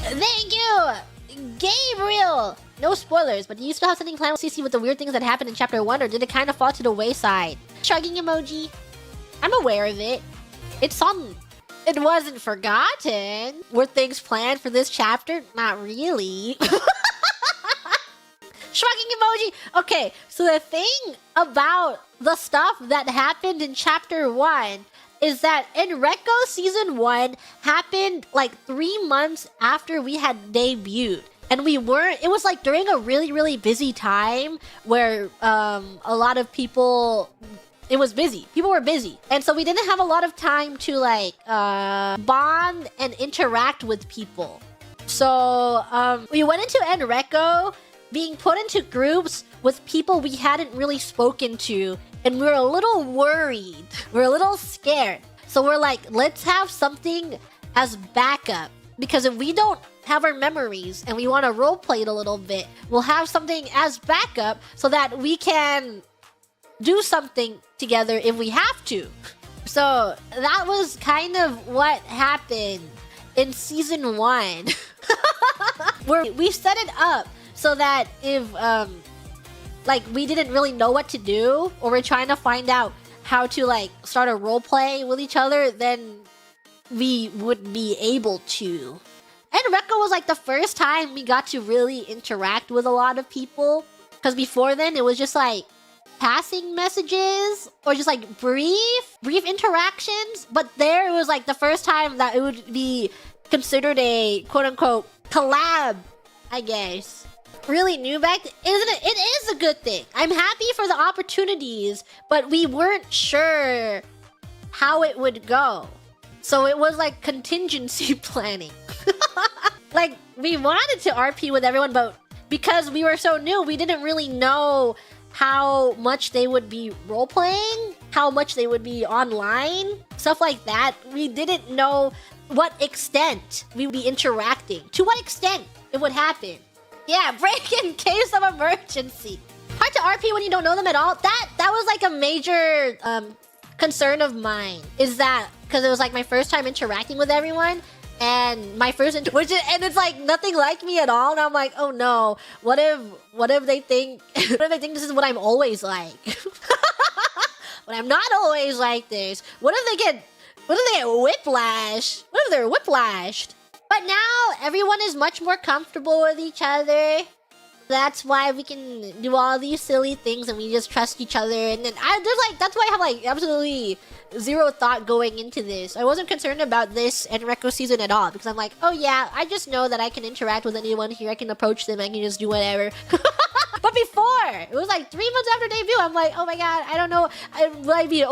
Thank you, Gabriel! No spoilers, but do you still have something planned with CC with the weird things that happened in chapter 1, or did it kind of fall to the wayside? Shrugging emoji. I'm aware of it. It wasn't forgotten. Were things planned for this chapter? Not really. Shrugging emoji. Okay, so the thing about the stuff that happened in chapter 1 is that ENreco season 1 happened like 3 months after we had debuted. And we weren't, it was like during a really, really busy time where a lot of people, it was busy. People were busy. And so we didn't have a lot of time to like bond and interact with people. So we went into ENreco being put into groups with people we hadn't really spoken to. And we were a little worried. We're a little scared. So we're like, let's have something as backup. Because if we don't have our memories and we want to roleplay it a little bit, we'll have something as backup so that we can do something together if we have to. So that was kind of what happened in season 1. Where we set it up so that if like we didn't really know what to do, or we're trying to find out how to like start a roleplay with each other, then we would be able to. ENreco was like the first time we got to really interact with a lot of people. Because before then, it was just like passing messages or just like brief interactions. But there, it was like the first time that it would be considered a quote-unquote collab, I guess. Really new back, isn't it? It is a good thing. I'm happy for the opportunities, but we weren't sure how it would go. So it was like contingency planning. Like, we wanted to RP with everyone, but because we were so new, we didn't really know how much they would be role-playing, how much they would be online, stuff like that. We didn't know what extent we would be interacting, to what extent it would happen. Yeah, break in case of emergency. Hard to RP when you don't know them at all. That was like a major concern of mine, is that because it was like my first time interacting with everyone, and my first and it's like nothing like me at all, and I'm like, oh no, what if they think what if they think this is what I'm always like? But I'm not always like this. What if they get whiplash? What if they're whiplashed? But now everyone is much more comfortable with each other. That's why we can do all these silly things and we just trust each other. And then that's why I have like absolutely zero thought going into this. I wasn't concerned about this ENreco season at all, because I'm like, oh yeah, I just know that I can interact with anyone here. I can approach them. I can just do whatever. But before, it was like 3 months after debut, I'm like, oh my god, I don't know. Would I be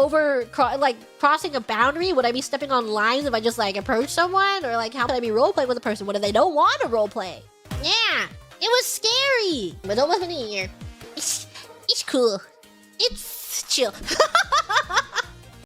crossing a boundary? Would I be stepping on lines if I just like approach someone? Or like, how could I be roleplaying with a person? What if they don't want to roleplay? Yeah, it was scary. But it's almost been a year. It's cool. It's chill.